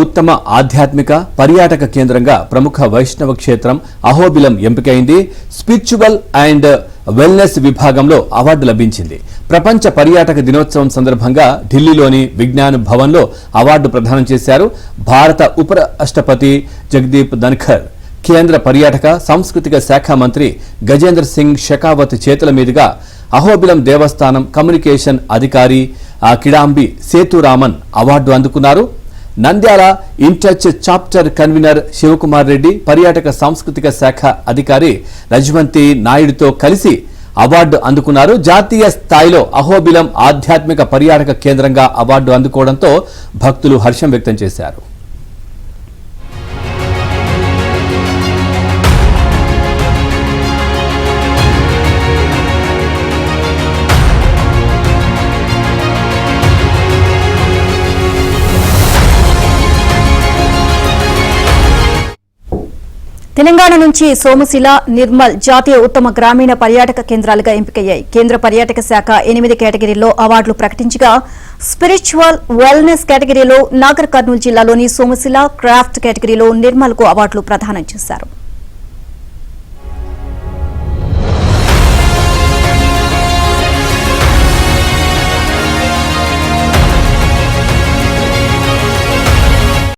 ఉత్తమ ఆధ్యాత్మిక పర్యాటక కేంద్రంగా ప్రముఖ వైష్ణవ క్షేత్రం అహోబిలం ఎంపికైంది. స్పిరిచువల్ అండ్ వెల్నెస్ విభాగంలో అవార్డు లభించింది. ప్రపంచ పర్యాటక దినోత్సవం సందర్భంగా ఢిల్లీలోని విజ్ఞాన్ భవన్లో అవార్డు ప్రదానం చేశారు. భారత ఉపరాష్ట్రపతి జగదీప్ ధన్ఖర్, కేంద్ర పర్యాటక సాంస్కృతిక శాఖ మంత్రి గజేంద్ర సింగ్ షెకావత్ చేతుల మీదుగా అహోబిలం దేవస్థానం కమ్యూనికేషన్ అధికారి కిడాంబి సేతురామన్ అవార్డు అందుకున్నారు. నంద్యాల ఇన్టచ్ చాప్టర్ కన్వీనర్ శివకుమార్ రెడ్డి, పర్యాటక సాంస్కృతిక శాఖ అధికారి రజవంతి నాయుడుతో కలిసి అవార్డు అందుకున్నారు. జాతీయ స్థాయిలో అహోబిలం ఆధ్యాత్మిక పర్యాటక కేంద్రంగా అవార్డు అందుకోవడంతో భక్తులు హర్షం వ్యక్తం చేశారు. తెలంగాణ నుంచి సోమశిల, నిర్మల్ జాతీయ ఉత్తమ గ్రామీణ పర్యాటక కేంద్రాలుగా ఎంపికయ్యాయి. కేంద్ర పర్యాటక శాఖ 8 కేటగిరీల్లో అవార్డులు ప్రకటించగా స్పిరిచువల్ వెల్నెస్ కేటగిరీలో నాగర్ కర్నూలు జిల్లాలోని సోమశిల, క్రాఫ్ట్ కేటగిరీలో నిర్మల్ కు అవార్డులు ప్రదానం చేశారు.